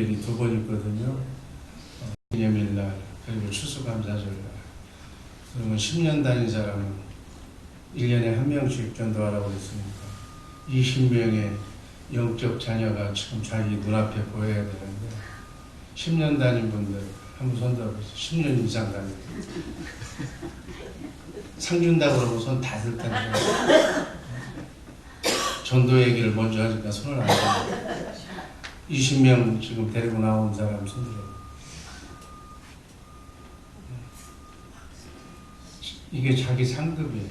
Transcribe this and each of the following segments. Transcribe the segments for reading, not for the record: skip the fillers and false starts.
일이 두 번 있거든요. 예밀날 그리고 추수감사절날. 그러면 10년 다닌 사람은 1년에 한 명씩 전도하라고 했으니까 20명의 영적 자녀가 지금 자기 눈앞에 보여야 되는데 10년 다닌 분들 한번 손들어보세요. 10년 이상 다닌 상 준다고 그러면 손 다 들 텐데 전도 얘기를 먼저 하니까 손을 안 들어요. 20명 지금 데리고 나온 사람 손들어요. 이게 자기 상급이에요.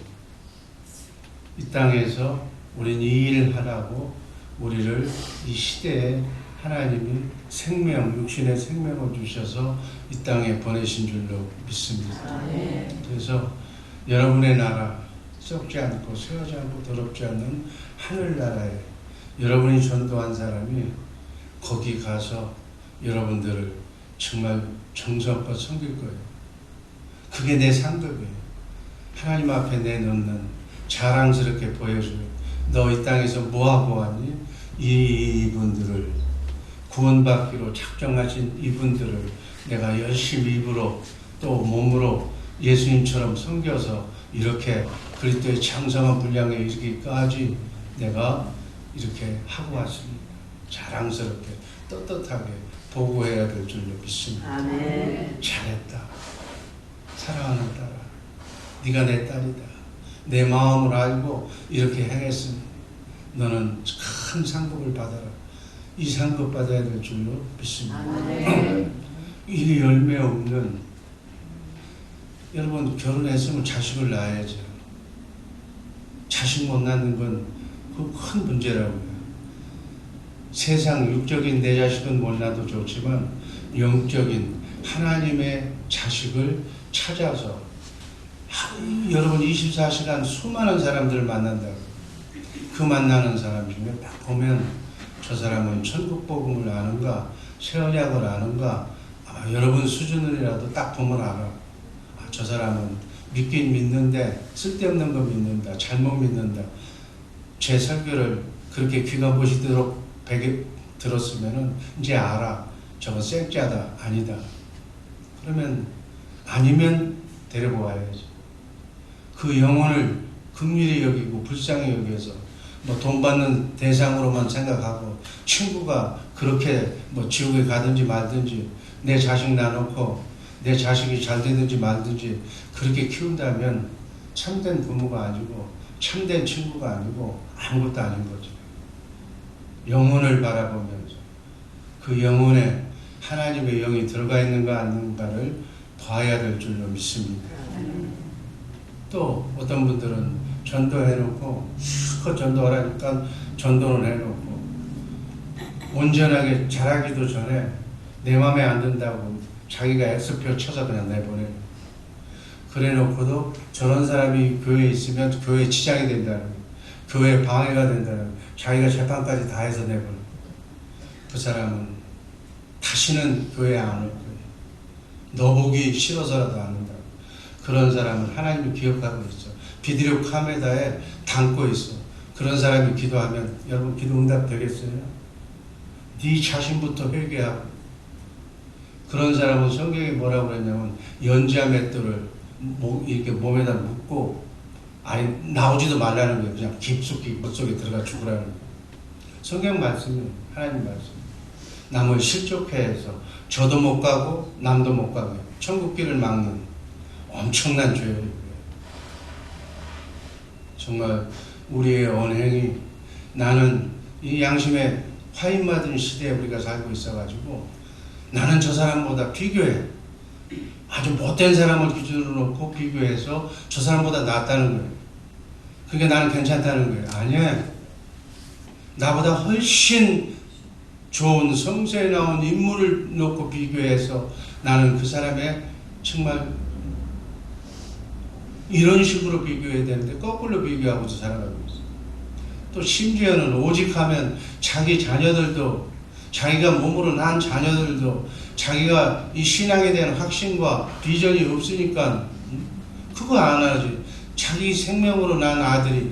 이 땅에서 우린 이 일 하라고 우리를 이 시대에 하나님이 생명, 육신의 생명을 주셔서 이 땅에 보내신 줄로 믿습니다. 그래서 여러분의 나라, 썩지 않고 쇠하지 않고 더럽지 않는 하늘나라에 여러분이 전도한 사람이 거기 가서 여러분들을 정말 정성껏 섬길 거예요. 그게 내 상급이에요. 하나님 앞에 내놓는 자랑스럽게 보여줘요. 너 이 땅에서 뭐하고 왔니? 이분들을 구원받기로 작정하신 이분들을 내가 열심히 입으로 또 몸으로 예수님처럼 섬겨서 이렇게 그리스도의 장성한 분량에 이르기까지 내가 이렇게 하고 왔습니다. 자랑스럽게 떳떳하게 보고해야 될 줄로 믿습니다. 아멘. 잘했다. 사랑하는 딸아, 네가 내 딸이다. 내 마음을 알고 이렇게 행했으니 너는 큰 상급을 받아라. 이 상급 받아야 될 줄로 믿습니다. 이 열매 없는, 여러분 결혼했으면 자식을 낳아야죠. 자식 못 낳는 건 그 큰 문제라고요. 세상 육적인 내 자식은 못 낳아도 좋지만 영적인 하나님의 자식을 찾아서 여러분 24시간 수많은 사람들을 만난다고. 그 만나는 사람 중에 딱 보면 저 사람은 천국 복음을 아는가 새 언약을 아는가 아마 여러분 수준이라도 딱 보면 알아. 저 사람은 믿긴 믿는데 쓸데없는 거 믿는다. 잘못 믿는다. 제 설교를 그렇게 귀가 보시도록 들었으면은 이제 알아. 저건 쌩짜다. 아니다. 그러면 아니면 데려보아야지. 그 영혼을 긍휼히 여기고 불쌍히 여겨서 뭐 돈 받는 대상으로만 생각하고 친구가 그렇게 뭐 지옥에 가든지 말든지 내 자식 나놓고 내 자식이 잘 되든지 말든지 그렇게 키운다면 참된 부모가 아니고 참된 친구가 아니고 아무것도 아닌 거죠. 영혼을 바라보면서 그 영혼에 하나님의 영이 들어가 있는가 아닌가를 봐야 될 줄로 믿습니다. 또 어떤 분들은 전도해놓고 실컷 전도하라니까 전도는 해놓고 온전하게 잘하기도 전에 내 맘에 안 든다고 자기가 X표 쳐서 그냥 내보내요. 그래놓고도 저런 사람이 교회에 있으면 교회에 지장이 된다는 거예요. 교회에 방해가 된다는 거예요. 자기가 재판까지 다 해서 내보내요. 그 사람은 다시는 교회에 안 올 거예요. 너 보기 싫어서라도 안 온다고. 그런 사람은 하나님이 기억하고 있어. 비디오 카메라에 담고 있어. 그런 사람이 기도하면 여러분 기도 응답 되겠어요? 네 자신부터 회개하고. 그런 사람은 성경에 뭐라고 그랬냐면 연자 맷돌을 이렇게 몸에다 묶고 아니 나오지도 말라는 거예요. 그냥 깊숙이 물속에 들어가 죽으라는 거예요. 성경 말씀은 하나님 말씀. 남을 실족해 해서 저도 못 가고 남도 못 가게 천국길을 막는 엄청난 죄예요. 정말 우리의 언행이 나는 이 양심에 화인 맞은 시대에 우리가 살고 있어가지고 나는 저 사람보다 비교해. 아주 못된 사람을 기준으로 놓고 비교해서 저 사람보다 낫다는 거예요. 그게 나는 괜찮다는 거예요. 아니야. 나보다 훨씬 좋은 성서에 나온 인물을 놓고 비교해서 나는 그 사람의 정말 이런 식으로 비교해야 되는데 거꾸로 비교하고서 살아가고 있어요. 또 심지어는 오직 하면 자기 자녀들도 자기가 몸으로 낳은 자녀들도 자기가 이 신앙에 대한 확신과 비전이 없으니까 그거 안 하지. 자기 생명으로 낳은 아들이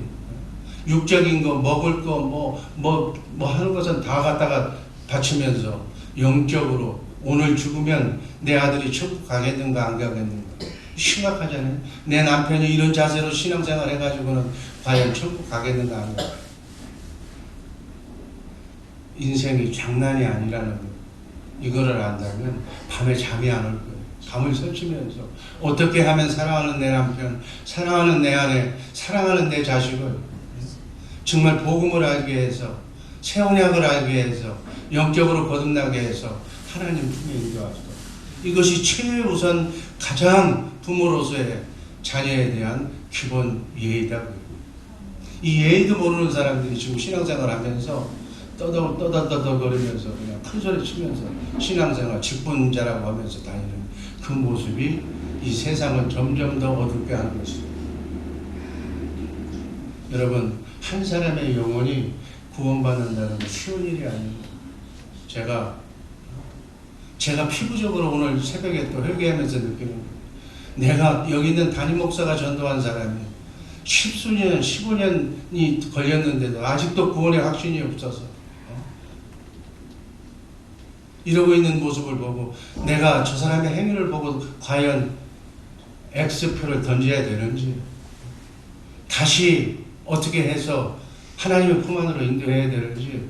육적인 거 먹을 거 뭐 하는 것은 다 갖다가 바치면서 영적으로 오늘 죽으면 내 아들이 천국 가겠는가 안 가겠는가 심각하잖아요. 내 남편이 이런 자세로 신앙생활 해가지고는 과연 천국 가겠는가 안 가겠는가. 인생이 장난이 아니라는 거 이거를 안다면 밤에 잠이 안 올 거예요. 밤을 설치면서 어떻게 하면 사랑하는 내 남편, 사랑하는 내 아내, 사랑하는 내 자식을 정말 복음을 알게 해서 새 언약을 알게 해서 영적으로 거듭나게 해서 하나님 품에 인도하시고, 이것이 최우선 가장 부모로서의 자녀에 대한 기본 예의다. 이 예의도 모르는 사람들이 지금 신앙생활 하면서 떠들거리면서 그냥 큰소리 치면서 신앙생활 직분자라고 하면서 다니는 그 모습이 이 세상을 점점 더 어둡게 하는 것입니다. 여러분, 한 사람의 영혼이 구원받는다는 건 쉬운 일이 아닙니다. 제가 피부적으로 오늘 새벽에 또 회개하면서 느끼는 거예요. 내가 여기 있는 담임 목사가 전도한 사람이 10수년, 15년이 걸렸는데도 아직도 구원의 확신이 없어서 이러고 있는 모습을 보고 내가 저 사람의 행위를 보고 과연 X표를 던져야 되는지, 다시 어떻게 해서 하나님의 품 안으로 인도해야 되는지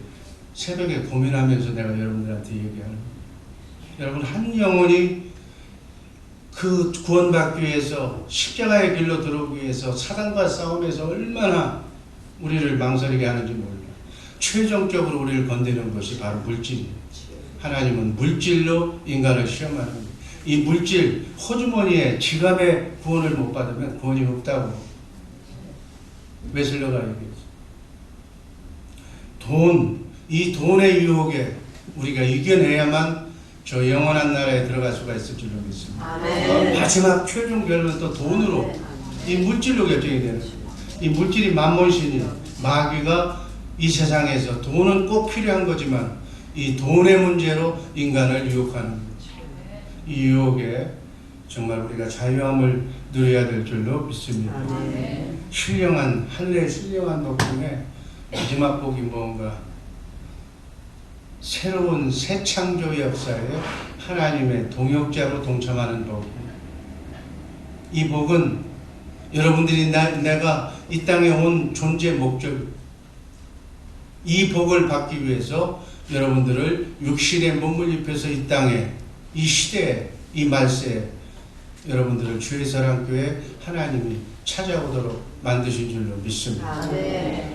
새벽에 고민하면서 내가 여러분들한테 얘기하는 거예요. 여러분, 한 영혼이 그 구원받기 위해서 십자가의 길로 들어오기 위해서 사단과 싸움에서 얼마나 우리를 망설이게 하는지 몰라요. 최종적으로 우리를 건드리는 것이 바로 물질이에요. 하나님은 물질로 인간을 시험하는 거예요. 이 물질, 호주머니에 지갑에 구원을 못 받으면 구원이 없다고 웨슬러가 얘기했어요. 이 돈의 유혹에 우리가 이겨내야만 저 영원한 나라에 들어갈 수가 있을 줄로 믿습니다. 아멘. 마지막 최종 결론은 또 돈으로, 이 물질로 결정이 되는 거예요. 이 물질이 만몬신이 마귀가 이 세상에서 돈은 꼭 필요한 거지만 이 돈의 문제로 인간을 유혹하는 거죠. 이 유혹에 정말 우리가 자유함을 누려야 될 줄로 믿습니다. 신령한 할례 신령한 복음의 마지막 복이 뭔가, 새로운 새 창조 역사에 하나님의 동역자로 동참하는 복. 이 복은 여러분들이 내가 이 땅에 온 존재 목적, 이 복을 받기 위해서 여러분들을 육신의 몸을 입혀서 이 땅에, 이 시대에, 이 말세에 여러분들을 주의 사랑교회 하나님이 찾아오도록 만드신 줄로 믿습니다.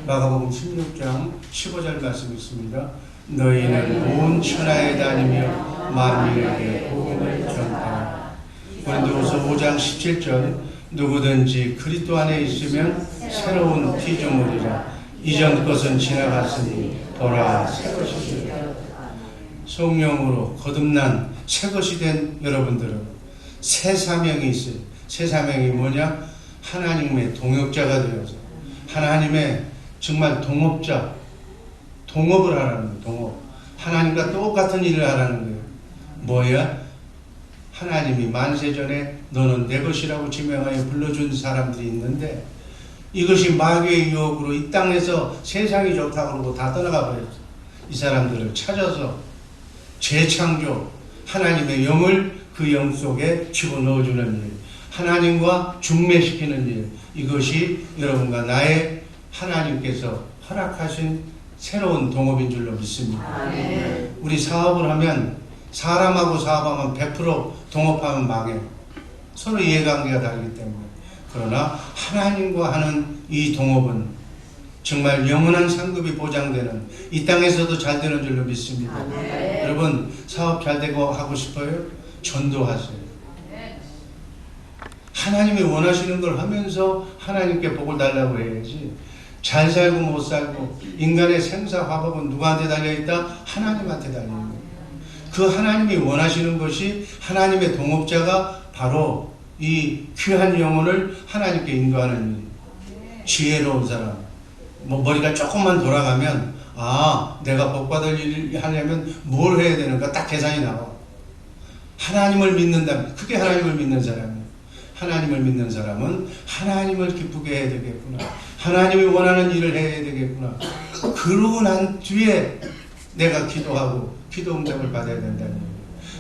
마가복음 16장 15절 말씀 있습니다. 너희는 온 천하에 다니며 만민에게 복음을 전파하라. 고린도후서 5장 17절 누구든지 그리스도 안에 있으면 새로운 피조물이라. 이전 것은 지나갔으니 보라 새 것이 되었다. 성령으로 거듭난 새 것이 된 여러분들은 새 사명이 있어요. 새 사명이 뭐냐? 하나님의 동역자가 되어서 하나님의 정말 동업자, 동업을 하라는 거예요. 동업. 하나님과 똑같은 일을 하라는 거예요. 뭐야? 하나님이 만세전에 너는 내 것이라고 지명하여 불러준 사람들이 있는데, 이것이 마귀의 유혹으로 이 땅에서 세상이 좋다고 그러고 다 떠나가 버렸어. 이 사람들을 찾아서 재창조, 하나님의 영을 그 영 속에 집어넣어주는 일, 하나님과 중매시키는 일, 이것이 여러분과 나의 하나님께서 허락하신 새로운 동업인 줄로 믿습니다. 우리 사업을 하면 사람하고 사업하면 100% 동업하면 망해요. 서로 이해관계가 다르기 때문에. 그러나 하나님과 하는 이 동업은 정말 영원한 상급이 보장되는, 이 땅에서도 잘 되는 줄로 믿습니다. 여러분, 사업 잘 되고 하고 싶어요? 전도하세요. 하나님이 원하시는 걸 하면서 하나님께 복을 달라고 해야지, 잘 살고 못 살고 인간의 생사화복은 누구한테 달려있다? 하나님한테 달려있는 거예요. 그 하나님이 원하시는 것이, 하나님의 동업자가 바로 이 귀한 영혼을 하나님께 인도하는 일. 지혜로운 사람, 머리가 조금만 돌아가면, 내가 복받을 일을 하려면 뭘 해야 되는가 딱 계산이 나와. 하나님을 믿는다면, 그게 하나님을 믿는 사람이에요. 하나님을 믿는 사람은 하나님을 기쁘게 해야 되겠구나, 하나님이 원하는 일을 해야 되겠구나. 그러고 난 뒤에 내가 기도하고 기도 응답을 받아야 된다는 얘기예요.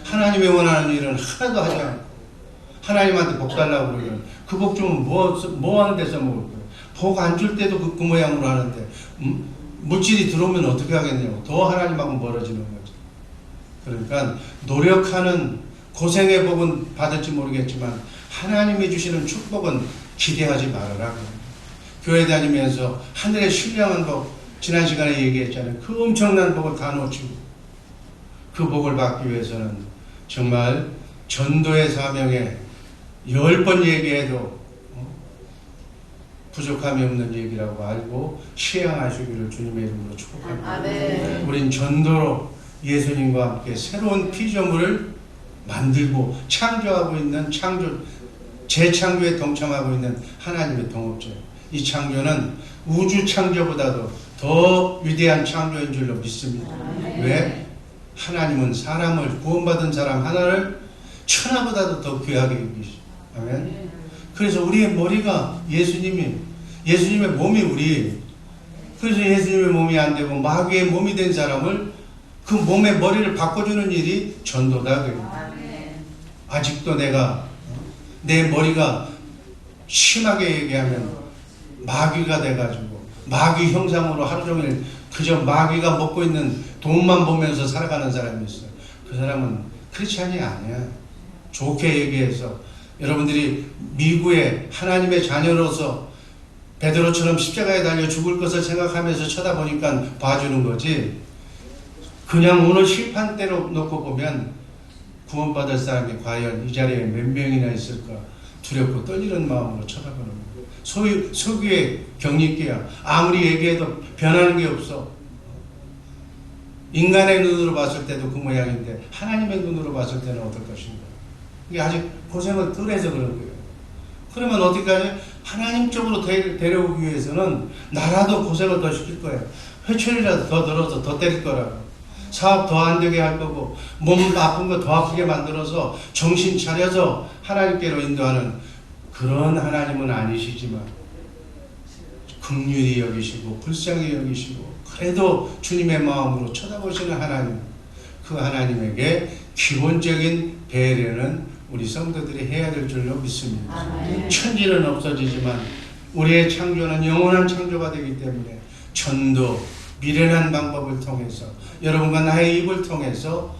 하나님이 원하는 일은 하나도 하지 않고 하나님한테 복 달라고 그러면 그 복 주면 뭐 하는 데서 먹을 거예요. 복 안 줄 때도 그 모양으로 하는데 물질이 들어오면 어떻게 하겠냐고. 더 하나님하고 멀어지는 거죠. 그러니까 노력하는 고생의 복은 받을지 모르겠지만 하나님이 주시는 축복은 기대하지 말아라. 교회 다니면서 하늘의 신령한 복, 지난 시간에 얘기했잖아요. 그 엄청난 복을 다 놓치고 그 복을 받기 위해서는 정말 전도의 사명에 10번 얘기해도 부족함이 없는 얘기라고 알고 시행하시기를 주님의 이름으로 축복합니다. 우린 전도로 예수님과 함께 새로운 피조물을 만들고 창조하고 있는 재창조에 동참하고 있는 하나님의 동업자예요. 이 창조는 우주 창조보다도 더 위대한 창조인 줄로 믿습니다. 왜? 하나님은 사람을, 구원받은 사람 하나를 천하보다도 더 귀하게 여기시죠. 아멘. 그래서 우리의 머리가 예수님의 몸이 우리예요. 그래서 예수님의 몸이 안 되고 마귀의 몸이 된 사람을 그 몸의 머리를 바꿔주는 일이 전도다. 아직도 내 머리가 심하게 얘기하면 마귀가 돼가지고 마귀 형상으로 하루 종일 그저 마귀가 먹고 있는 돈만 보면서 살아가는 사람이 있어요. 그 사람은 크리스찬이 아니야. 좋게 얘기해서 여러분들이 미국의 하나님의 자녀로서 베드로처럼 십자가에 달려 죽을 것을 생각하면서 쳐다보니까 봐주는 거지. 그냥 오늘 심판대로 놓고 보면 구원받을 사람이 과연 이 자리에 몇 명이나 있을까 두렵고 떨리는 마음으로 쳐다보는 거예요. 소규의 경리께야 아무리 얘기해도 변하는 게 없어. 인간의 눈으로 봤을 때도 그 모양인데 하나님의 눈으로 봤을 때는 어떨 것인가. 이게 아직 고생을 덜 해서 그런 거예요. 그러면 어떻게 하지? 하나님 쪽으로 데려오기 위해서는 나라도 고생을 더 시킬 거예요. 회초리라도 더 들어서 더 때릴 거라고. 사업 더 안 되게 할 거고 몸 아픈 거 더 아프게 만들어서 정신 차려서 하나님께로 인도하는 그런 하나님은 아니시지만 긍휼히 여기시고 불쌍히 여기시고 그래도 주님의 마음으로 쳐다보시는 하나님, 그 하나님에게 기본적인 배려는 우리 성도들이 해야 될 줄로 믿습니다. 아멘. 천지는 없어지지만 우리의 창조는 영원한 창조가 되기 때문에 전도, 미련한 방법을 통해서 여러분과 나의 입을 통해서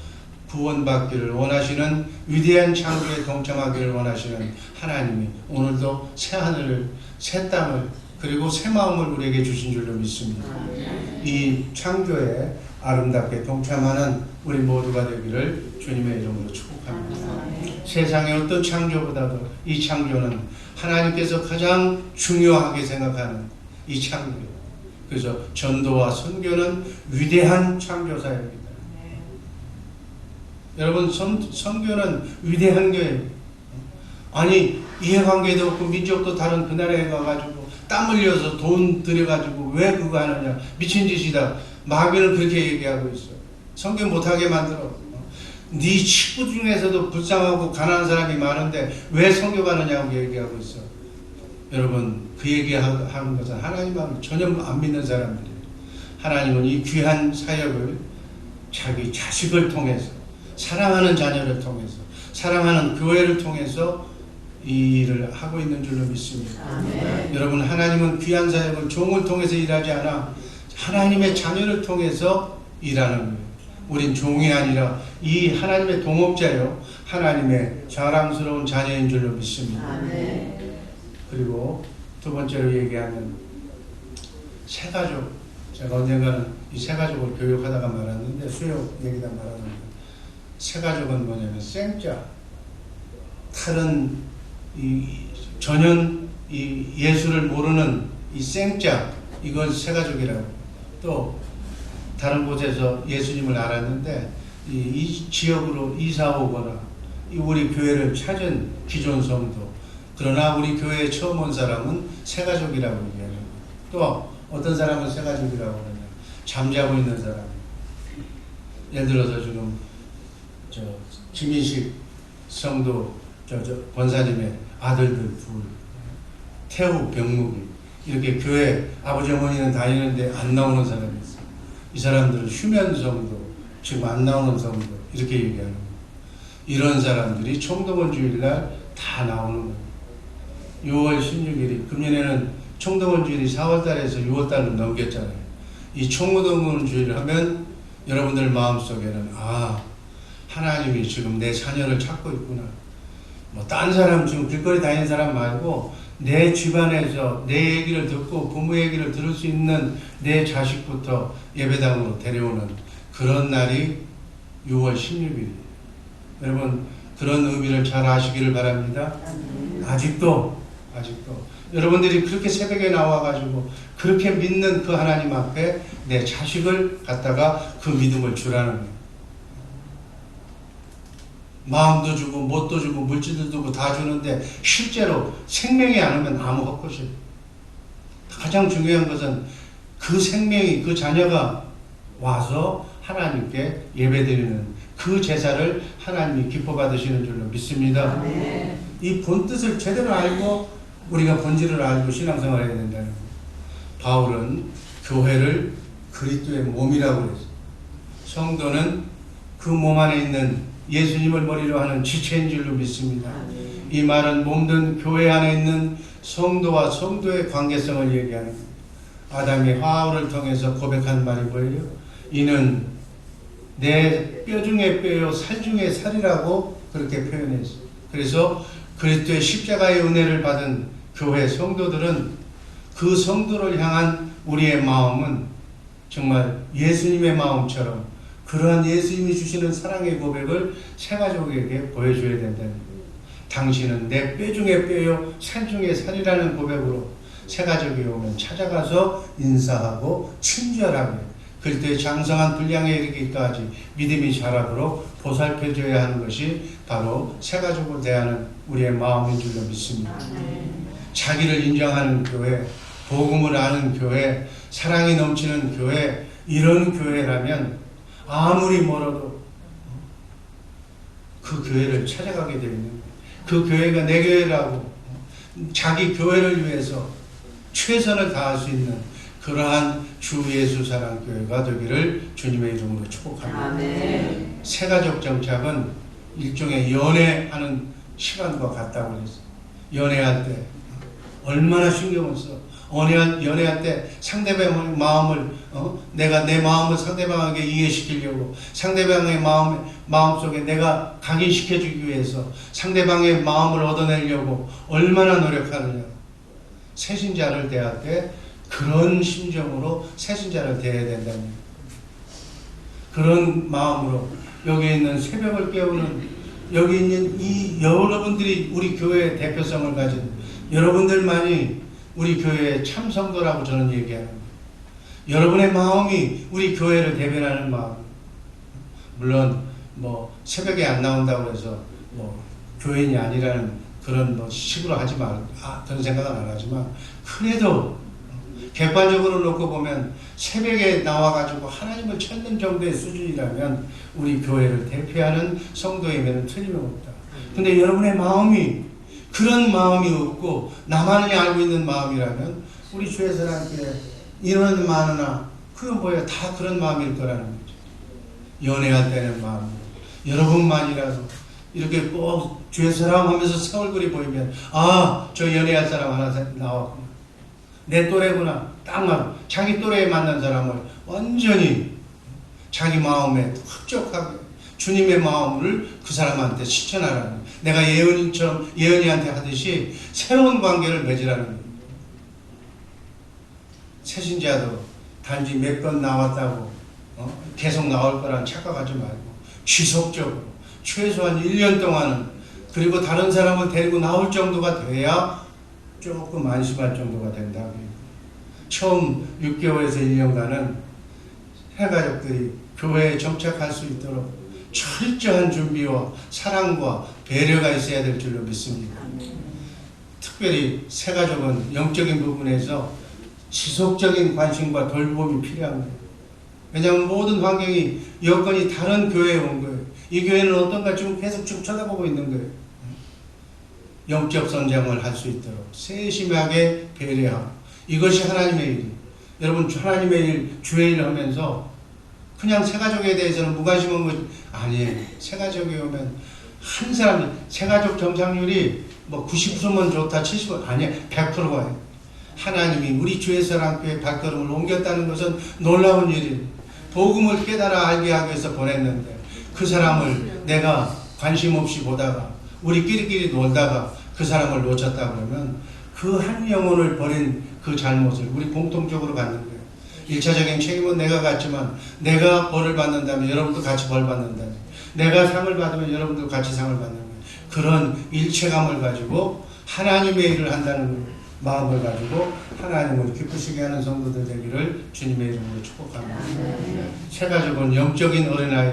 구원받기를 원하시는 위대한 창조에 동참하기를 원하시는 하나님이 오늘도 새 하늘을, 새 땅을 그리고 새 마음을 우리에게 주신 줄로 믿습니다. 이 창조에 아름답게 동참하는 우리 모두가 되기를 주님의 이름으로 축복합니다. 세상의 어떤 창조보다도 이 창조는 하나님께서 가장 중요하게 생각하는 이 창조. 그래서 전도와 선교는 위대한 창조 사역입니다. 여러분, 선교는 위대한 거예요. 아니, 이해관계도 없고 민족도 다른 그 나라에 가가지고 땀 흘려서 돈 들여가지고 왜 그거 하느냐. 미친 짓이다. 마귀는 그렇게 얘기하고 있어. 선교 못하게 만들어. 네 친구 중에서도 불쌍하고 가난한 사람이 많은데 왜 선교 가느냐고 얘기하고 있어. 여러분, 그 얘기하는 것은 하나님을 전혀 안 믿는 사람들이에요. 하나님은 이 귀한 사역을 자기 자식을 통해서, 사랑하는 자녀를 통해서, 사랑하는 교회를 통해서 이 일을 하고 있는 줄로 믿습니다. 아멘. 여러분, 하나님은 귀한 사역을 종을 통해서 일하지 않아 하나님의 자녀를 통해서 일하는 거예요. 우린 종이 아니라 이 하나님의 동업자요, 하나님의 자랑스러운 자녀인 줄로 믿습니다. 아멘. 그리고 두 번째로 얘기하면 새가족. 제가 언젠가는 이 새가족을 교육하다가 말았는데, 수요 얘기다 말았는데, 새가족은 뭐냐면 생자, 다른 전혀 예수를 모르는 이 생자, 이걸 새가족이라고. 또 다른 곳에서 예수님을 알았는데 이 지역으로 이사 오거나 우리 교회를 찾은 기존 성도, 그러나 우리 교회에 처음 온 사람은 새가족이라고 얘기하는 거예요. 또 어떤 사람은 새가족이라고 하느냐, 잠자고 있는 사람. 예를 들어서 지금 김인식 성도 권사님의 아들들 둘, 태우, 병묵이, 이렇게 교회 아버지 어머니는 다니는데 안 나오는 사람이 있어요. 이 사람들은 휴면 성도, 지금 안 나오는 성도 이렇게 얘기하는 거예요. 이런 사람들이 총동원 주일날 다 나오는 거예요. 6월 16일이 금년에는 총동원 주일이 4월달에서 6월달로 넘겼잖아요. 이 총동원 주일 하면 여러분들 마음속에는 하나님이 지금 내 자녀를 찾고 있구나. 뭐 딴 사람 지금 길거리 다니는 사람 말고 내 집안에서 내 얘기를 듣고 부모 얘기를 들을 수 있는 내 자식부터 예배당으로 데려오는 그런 날이 6월 16일이에요. 여러분 그런 의미를 잘 아시기를 바랍니다. 아직도 여러분들이 그렇게 새벽에 나와가지고 그렇게 믿는 그 하나님 앞에 내 자식을 갖다가 그 믿음을 주라는 거예요. 마음도 주고 못도 주고 물질도 주고 다 주는데 실제로 생명이 안 오면 아무 헛것이에요. 가장 중요한 것은 그 생명이 그 자녀가 와서 하나님께 예배드리는 그 제사를 하나님이 기뻐 받으시는 줄로 믿습니다. 네. 이 본뜻을 제대로 알고 우리가 본질을 알고 신앙생활을 해야 된다는 거예요. 바울은 교회를 그리스도의 몸이라고 그랬어요. 성도는 그 몸 안에 있는 예수님을 머리로 하는 지체인 줄로 믿습니다. 이 말은 몸된 교회 안에 있는 성도와 성도의 관계성을 얘기하는 거예요. 아담이 하와를 통해서 고백한 말이 뭐예요? 이는 내 뼈 중에 뼈요 살 중에 살이라고 그렇게 표현했어요. 그래서 그리스도의 십자가의 은혜를 받은 교회 성도들은 그 성도를 향한 우리의 마음은 정말 예수님의 마음처럼 그러한 예수님이 주시는 사랑의 고백을 새가족에게 보여줘야 된다는 거예요. 당신은 내 뼈 중에 뼈요 살 중에 살이라는 고백으로 새가족이 오면 찾아가서 인사하고 친절하게 그리스도의 장성한 분량에 이르기까지 믿음이 자라도록 보살펴줘야 하는 것이 바로 새가족을 대하는 우리의 마음인 줄로 믿습니다. 자기를 인정하는 교회, 복음을 아는 교회, 사랑이 넘치는 교회, 이런 교회라면 아무리 멀어도 그 교회를 찾아가게 되는 거예요. 그 교회가 내 교회라고 자기 교회를 위해서 최선을 다할 수 있는 그러한 주 예수 사랑 교회가 되기를 주님의 이름으로 축복합니다. 새가족 정착은 일종의 연애하는 시간과 같다고 그랬어요. 연애할 때 얼마나 신경을 써. 연애할 때 상대방의 마음을 내가 내 마음을 상대방에게 이해시키려고 상대방의 마음속에 내가 각인시켜주기 위해서 상대방의 마음을 얻어내려고 얼마나 노력하느냐. 새신자를 대할 때 그런 심정으로 새신자를 대해야 된다는 거예요. 그런 마음으로 여기 있는 새벽을 깨우는 여기 있는 이 여러분들이 우리 교회의 대표성을 가진 여러분들만이 우리 교회의 참성도라고 저는 얘기하는 거예요. 여러분의 마음이 우리 교회를 대변하는 마음. 물론 뭐 새벽에 안 나온다고 해서 뭐 교인이 아니라는 그런 식으로 하지 그런 생각은 안 하지만 그래도 객관적으로 놓고 보면 새벽에 나와가지고 하나님을 찾는 정도의 수준이라면 우리 교회를 대표하는 성도이면 틀림없다. 근데 여러분의 마음이 그런 마음이 없고 나만이 알고 있는 마음이라면 우리 주의 사람께 인원은 많으나 그건 뭐야 다 그런 마음일 거라는 거죠. 연애할 때는 마음 여러분만이라도 이렇게 꼭 주의 사람 하면서 새 얼굴이 보이면 저 연애할 사람 하나 나왔구나. 내 또래구나. 딱 맞아. 자기 또래에 맞는 사람을 완전히 자기 마음에 흡족하게 주님의 마음을 그 사람한테 실천하라는 내가 예언이한테 하듯이 새로운 관계를 맺으라는 거예요. 새신자도 단지 몇 번 나왔다고 계속 나올 거란 착각하지 말고 지속적으로 최소한 1년 동안은 그리고 다른 사람을 데리고 나올 정도가 돼야 조금 안심할 정도가 된다고 해요. 처음 6개월에서 1년간은 해가족들이 교회에 정착할 수 있도록 철저한 준비와 사랑과 배려가 있어야 될 줄로 믿습니다. 특별히 새가족은 영적인 부분에서 지속적인 관심과 돌봄이 필요한 거예요. 왜냐하면 모든 환경이 여건이 다른 교회에 온 거예요. 이 교회는 어떤가 지금 계속 쭉 쳐다보고 있는 거예요. 영적 성장을 할 수 있도록 세심하게 배려하고 이것이 하나님의 일이에요. 여러분 하나님의 일, 주의 일 하면서 그냥 새가족에 대해서는 무관심한 것이 아니에요. 새가족에 오면 한 사람, 새가족 정상률이 뭐 90%면 좋다, 70% 아니야, 100%가 하나님이 우리 주의 사랑교회 발걸음을 옮겼다는 것은 놀라운 일이에요. 복음을 깨달아 알게 하기 위해서 보냈는데 그 사람을 내가 관심 없이 보다가 우리끼리끼리 놀다가 그 사람을 놓쳤다 그러면 그 한 영혼을 버린 그 잘못을 우리 공통적으로 갖는 거예요. 1차적인 책임은 내가 갖지만 내가 벌을 받는다면 여러분도 같이 벌 받는다. 내가 상을 받으면 여러분도 같이 상을 받는 거예요. 그런 일체감을 가지고 하나님의 일을 한다는 마음을 가지고 하나님을 기쁘시게 하는 성도들 되기를 주님의 이름으로 축복합니다. 새가족은 영적인 어린아이.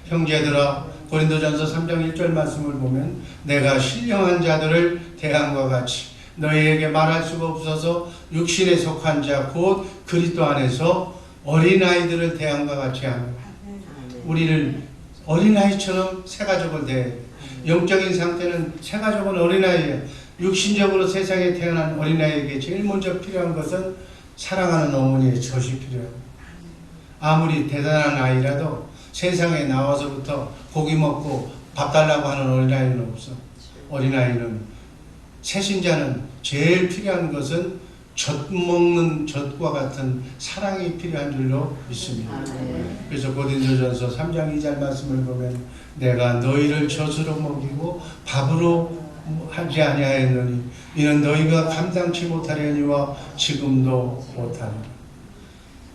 형제들아, 고린도전서 3장 1절 말씀을 보면 내가 신령한 자들을 대함과 같이 너희에게 말할 수가 없어서 육신에 속한 자 곧 그리스도 안에서 어린아이들을 대함과 같이 하며 우리를 어린아이처럼 새가족을 대해야 돼. 영적인 상태는 새가족은 어린아이예요. 육신적으로 세상에 태어난 어린아이에게 제일 먼저 필요한 것은 사랑하는 어머니의 젖이 필요해요. 아무리 대단한 아이라도 세상에 나와서부터 고기 먹고 밥 달라고 하는 어린아이는 없어. 어린아이는 새신자는 제일 필요한 것은 젖 먹는 젖과 같은 사랑이 필요한 줄로 믿습니다. 그래서 고린도전서 3장 2절 말씀을 보면 내가 너희를 젖으로 먹이고 밥으로 하지 아니하였느니 이는 너희가 감당치 못하려니와 지금도 못하노라.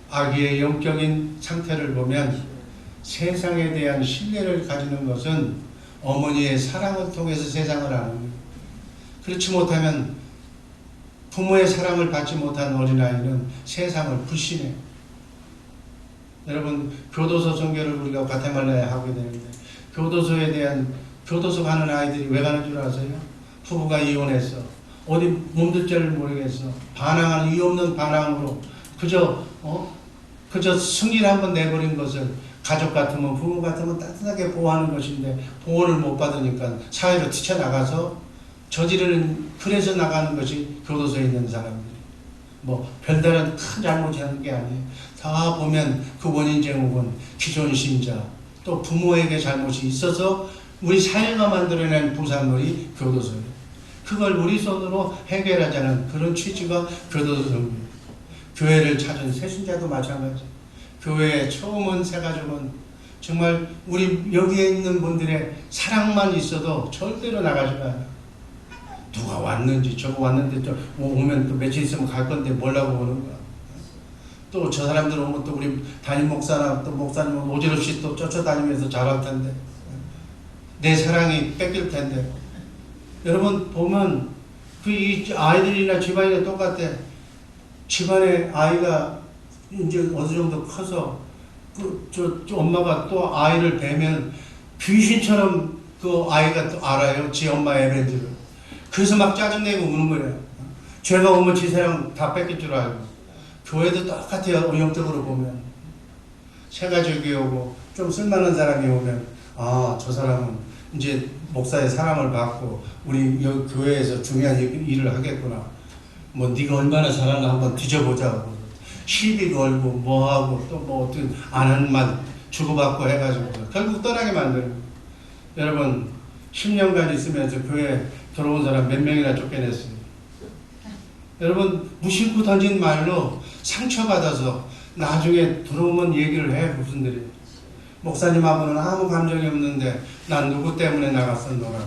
아기의 영적인 상태를 보면 세상에 대한 신뢰를 가지는 것은 어머니의 사랑을 통해서 세상을 아는 거예요. 그렇지 못하면 부모의 사랑을 받지 못한 어린아이는 세상을 불신해요. 여러분, 교도소 전교를 우리가 과테말라에 하게 되는데 교도소에 대한 교도소 가는 아이들이 왜 가는 줄 아세요? 부부가 이혼했어. 어디 몸둘 줄을 모르겠어. 반항하는 이유 없는 반항으로 그저 승질 한번 내버린 것을 가족 같으면 부모 같으면 따뜻하게 보호하는 것인데 보호를 못 받으니까 사회로 뛰쳐나가서 저지르는 그래서 나가는 것이 교도소에 있는 사람들이 뭐 별다른 큰 잘못하는 게 아니에요. 다 보면 그 원인 제목은 기존 신자 또 부모에게 잘못이 있어서 우리 사회가 만들어낸 부산물이 교도소예요. 그걸 우리 손으로 해결하자는 그런 취지가 교도소입니다. 교회를 찾은 새신자도 마찬가지. 교회에 처음 온 새가족은 정말 우리 여기에 있는 분들의 사랑만 있어도 절대로 나가지가 않아요. 누가 왔는지 저거 왔는데 또 오면 또 며칠 있으면 갈 건데 뭐라고 오는 거야. 또 저 사람들 오면 또 우리 담임 목사나 또 목사님은 오지랖이 또 쫓아다니면서 잘할 텐데 내 사랑이 뺏길 텐데. 여러분 보면 이 아이들이나 집안이나 똑같아. 집안에 아이가 이제 어느 정도 커서 저 엄마가 또 아이를 뵈면 귀신처럼 그 아이가 또 알아요. 지 엄마의 에벤지를. 그래서 막 짜증내고 우는 거예요. 죄가 오면 지 사랑 다 뺏길 줄 알고. 교회도 똑같아요. 영적으로 보면. 새가족이 오고 좀 쓸만한 사람이 오면 저 사람은 이제 목사의 사랑을 받고 우리 여기 교회에서 중요한 일을 하겠구나. 뭐 네가 얼마나 잘하나 한번 뒤져보자고. 시비 걸고 뭐하고 또 뭐 어떤 아는 말 주고받고 해가지고 결국 떠나게 만드는 거예요. 여러분 10년간 있으면서 교회 들어온 사람 몇 명이나 쫓겨냈어요. 여러분 무심코 던진 말로 상처받아서 나중에 들어오면 얘기를 해. 무슨들이 목사님하고는 아무 감정이 없는데 난 누구 때문에 나갔었노라.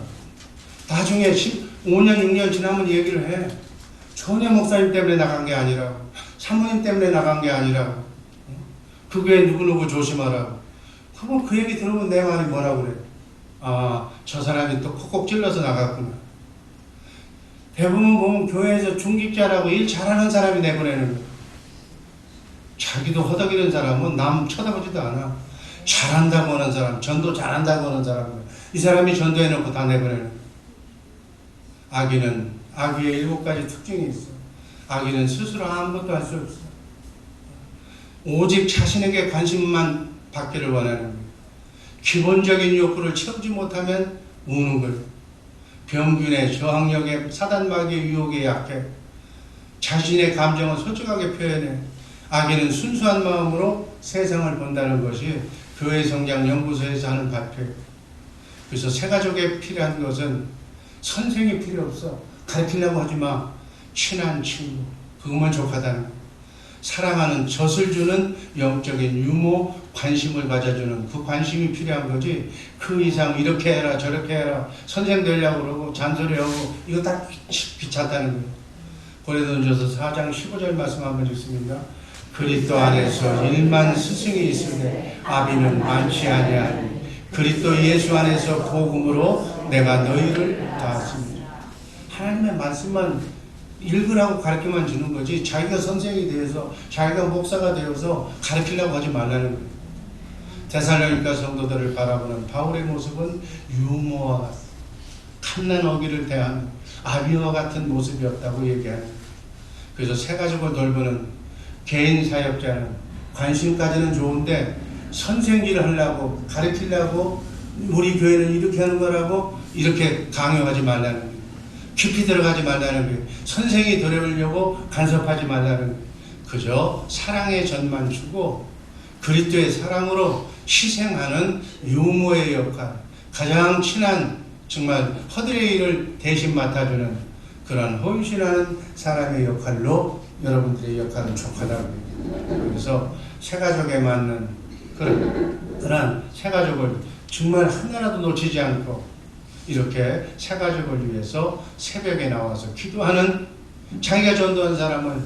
나중에 5년 6년 지나면 얘기를 해. 전혀 목사님 때문에 나간 게 아니라고. 사모님 때문에 나간 게 아니라고. 그 교회 누구누구 조심하라고. 그럼 그 얘기 들으면 내 말이 뭐라고 그래. 저 사람이 또 콕콕 찔러서 나갔구나. 대부분 보면 교회에서 중직자라고 일 잘하는 사람이 내보내는 거예요. 자기도 허덕이는 사람은 남 쳐다보지도 않아. 잘한다고 하는 사람, 전도 잘한다고 하는 사람, 이 사람이 전도해놓고 다 내보내는 거예요. 아기의 7가지 특징이 있어. 아기는 스스로 아무것도 할 수 없어. 오직 자신에게 관심만 받기를 원하는 거예요. 기본적인 욕구를 채우지 못하면 우는 거예요. 병균의 저항력에 사단마귀의 유혹에 약해. 자신의 감정을 솔직하게 표현해. 아기는 순수한 마음으로 세상을 본다는 것이 교회 성장 연구소에서 하는 발표예요. 그래서 새가족에 필요한 것은 선생이 필요 없어. 가르치려고 하지 마. 친한 친구. 그것만 족하다는 거예요. 사랑하는 젖을 주는 영적인 유모, 관심을 가져주는 그 관심이 필요한 거지, 그 이상 이렇게 해라 저렇게 해라 선생 되려고 그러고 잔소리하고 이거 다 귀찮다는 거예요. 고린도전서 4장 15절 말씀 한번 읽습니다. 그리스도 안에서 1만 스승이 있으되 아비는 많지 아니하니 그리스도 예수 안에서 복음으로 내가 너희를 다했습니다. 하나님의 말씀만 읽으라고 가르쳐만 주는 거지, 자기가 선생이 되어서 자기가 목사가 되어서 가르치려고 하지 말라는 거예요. 데살로니가 성도들을 바라보는 바울의 모습은 유모와 갓난 어기를 대하는 아비와 같은 모습이었다고 얘기하는 거예요. 그래서 새가족을 돌보는 개인 사역자는 관심까지는 좋은데 선생질을 하려고 가르치려고 우리 교회는 이렇게 하는 거라고 이렇게 강요하지 말라는 거예요. 깊이 들어가지 말라는 거예요. 선생이 되려고 간섭하지 말라는 거예요. 그저 사랑의 전만 주고 그리스도의 사랑으로 희생하는 유모의 역할, 가장 친한 정말 허들의 일을 대신 맡아주는 그런 헌신하는 사람의 역할로 여러분들의 역할은 족하다고 합니다. 그래서 새가족에 맞는 그런 새가족을 정말 하나라도 놓치지 않고 이렇게 새가족을 위해서 새벽에 나와서 기도하는, 자기가 전도한 사람은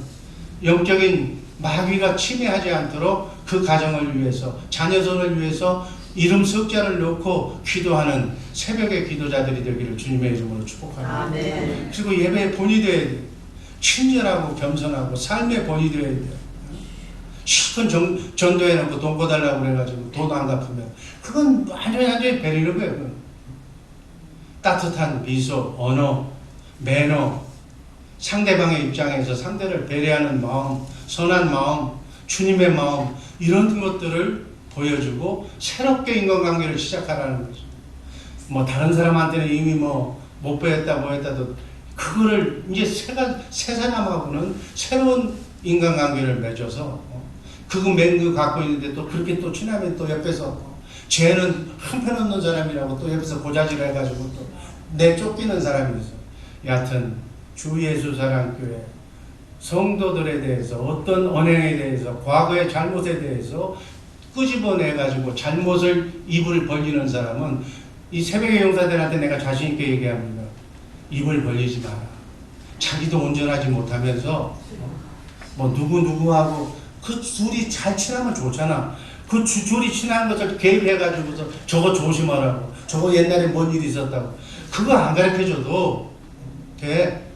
영적인 마귀가 침해하지 않도록 그 가정을 위해서, 자녀손을 위해서 이름 석자를 놓고 기도하는 새벽의 기도자들이 되기를 주님의 이름으로 축복합니다. 아멘. 그리고 예배의 본이 되어야 돼요. 친절하고 겸손하고 삶의 본이 되어야 돼요. 실컷 전도해놓고 돈 꿔달라고 그래가지고 돈 안 갚으면 그건 완전히 베리는 거예요. 그건. 따뜻한 미소, 언어, 매너, 상대방의 입장에서 상대를 배려하는 마음, 선한 마음, 주님의 마음, 이런 것들을 보여주고 새롭게 인간관계를 시작하라는 거죠. 뭐 다른 사람한테는 이미 뭐 못 배웠다 뭐 했다도 그거를 이제 새 사람하고는 새로운 인간관계를 맺어서 그거 맹그 갖고 있는데 또 그렇게 또 친하면 또 옆에서 쟤는 형편없는 사람이라고 또 옆에서 고자질 해가지고 또 내쫓기는 사람이 있어. 여하튼 주 예수 사랑교회 성도들에 대해서 어떤 언행에 대해서 과거의 잘못에 대해서 끄집어내가지고 잘못을 입을 벌리는 사람은 이 새벽의 용사들한테 내가 자신 있게 얘기합니다. 입을 벌리지 마라. 자기도 온전하지 못하면서 뭐 누구하고 그 둘이 잘 친하면 좋잖아. 그 둘이 친한 것을 개입해가지고서 저거 조심하라고, 저거 옛날에 뭔 일이 있었다고 그거 안 가르쳐줘도 돼.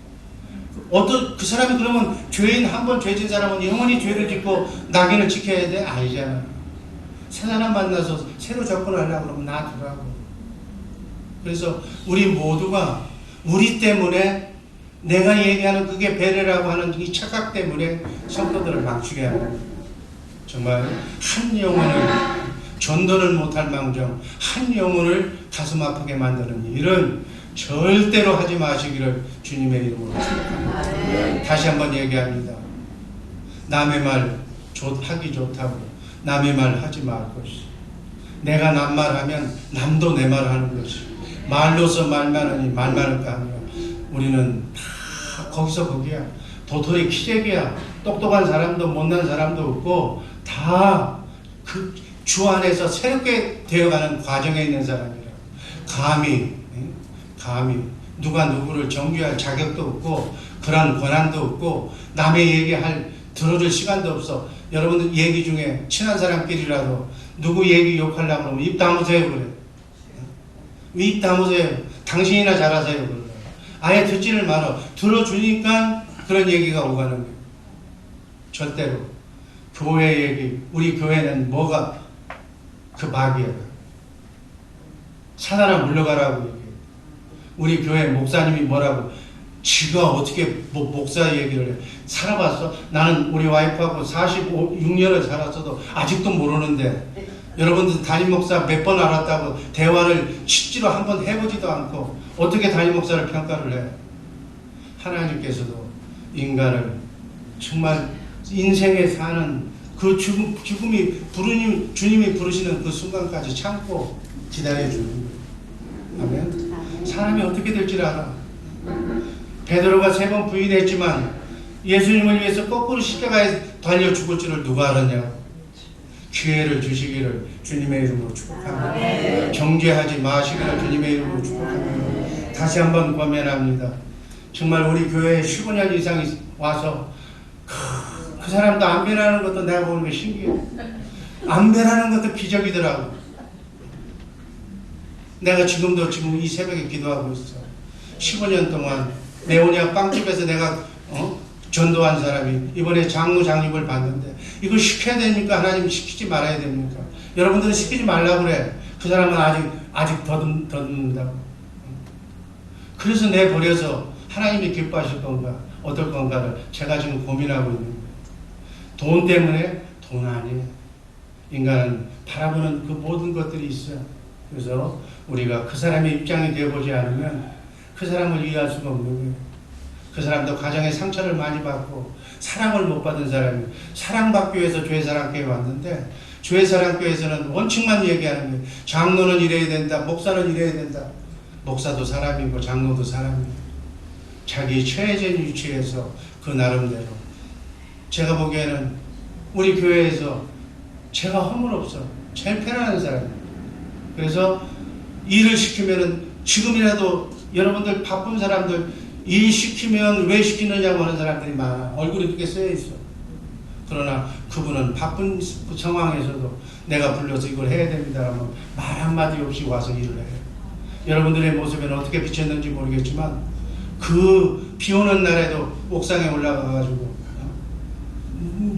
어떤 그 사람이 그러면 죄인 한 번 죄진 사람은 영원히 죄를 짓고 낙인을 지켜야 돼? 아니잖아. 새 사람 만나서 새로 접근하려고 그러면 놔두라고. 그래서 우리 모두가 우리 때문에 내가 얘기하는 그게 배려라고 하는 이 착각 때문에 성도들을 망치게 하는 거예요. 정말 한 영혼을 전도는 못할 망정 한 영혼을 가슴 아프게 만드는 일은 절대로 하지 마시기를 주님의 이름으로 축복합니다. 다시 한번 얘기합니다. 남의 말 하기 좋다고 남의 말 하지 말 것이, 내가 남 말하면 남도 내 말 하는 것이, 말로서 말 많으니 말 많을까 하며 우리는 다 거기서 거기야. 도토리 키재기야. 똑똑한 사람도 못난 사람도 없고 다 그 주 안에서 새롭게 되어가는 과정에 있는 사람이라. 감히 누가 누구를 정죄할 자격도 없고 그런 권한도 없고 남의 얘기할 들어줄 시간도 없어. 여러분들 얘기 중에 친한 사람끼리라도 누구 얘기 욕하려고 그러면 입 다무세요 그래. 왜 입 다무세요? 당신이나 잘하세요 그래. 아예 듣지를 말아. 들어주니까 그런 얘기가 오가는 거예요. 절대로 교회 얘기, 우리 교회는 뭐가 그 마귀야. 사단아 물러가라고 얘기해. 우리 교회 목사님이 뭐라고, 지가 어떻게 목사 얘기를 해. 살아봤어? 나는 우리 와이프하고 46년을 살았어도 아직도 모르는데, 여러분들 담임 목사 몇 번 알았다고 대화를 실제로 한번 해보지도 않고 어떻게 담임 목사를 평가를 해. 하나님께서도 인간을 정말 인생에 사는 그 죽음이 주님이 부르시는 그 순간까지 참고 기다려주는 거예요. 아멘. 사람이 어떻게 될지 알아. 베드로가 3번 부인했지만 예수님을 위해서 거꾸로 십자가에 달려 죽을 줄을 누가 알았냐고. 기회를 주시기를 주님의 이름으로 축복합니다. 정죄하지 마시기를 주님의 이름으로 축복합니다. 다시 한번 권면합니다. 정말 우리 교회에 15년 이상 와서 그 사람도 안 변하는 것도 내가 보는 게 신기해. 안 변하는 것도 기적이더라고. 내가 지금 이 새벽에 기도하고 있어. 15년 동안 네오니아 빵집에서 내가 전도한 사람이 이번에 장로 장립을 받는데 이걸 시켜야 됩니까? 하나님 시키지 말아야 됩니까? 여러분들은 시키지 말라고 그래. 그 사람은 아직 더듬는다고. 그래서 내버려서 하나님이 기뻐하실 건가 어떨 건가를 제가 지금 고민하고 있는 거예요. 돈 때문에 돈 아니에요. 인간은 바라보는 그 모든 것들이 있어요. 그래서 우리가 그 사람의 입장이 되어보지 않으면 그 사람을 이해할 수가 없는 거예요. 그 사람도 가정에 상처를 많이 받고 사랑을 못 받은 사람이 사랑받기 위해서 죄사랑교회에 왔는데 죄사랑교회에서는 원칙만 얘기하는 거예요. 장로는 이래야 된다. 목사는 이래야 된다. 목사도 사람이고 장로도 사람이고 자기 최애된 위치에서 그 나름대로 제가 보기에는 우리 교회에서 제가 허물 없어. 제일 편안한 사람이에요. 그래서 일을 시키면은 지금이라도 여러분들 바쁜 사람들 일 시키면 왜 시키느냐고 하는 사람들이 많아. 얼굴에 그렇게 쓰여있어. 그러나 그분은 바쁜 상황에서도 내가 불러서 이걸 해야 됩니다 하면 말 한마디 없이 와서 일을 해요. 여러분들의 모습에는 어떻게 비쳤는지 모르겠지만 그 비 오는 날에도 옥상에 올라가가지고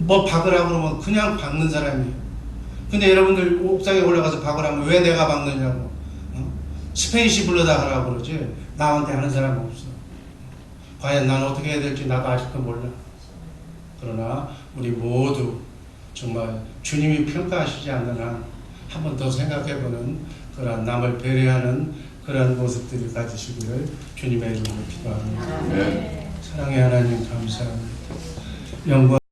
뭐 박으라고 그러면 그냥 박는 사람이에요. 근데 여러분들 옥상에 올라가서 박으라면 왜 내가 박느냐고. 스페인시 불러다 하라고 그러지 나한테 하는 사람 없어. 과연 난 어떻게 해야 될지 나도 아직도 몰라. 그러나 우리 모두 정말 주님이 평가하시지 않는 한 한 번 더 생각해보는 그런 남을 배려하는 그런 모습들을 가지시기를 주님의 이름으로 기도합니다. 사랑의 하나님 감사합니다. 영광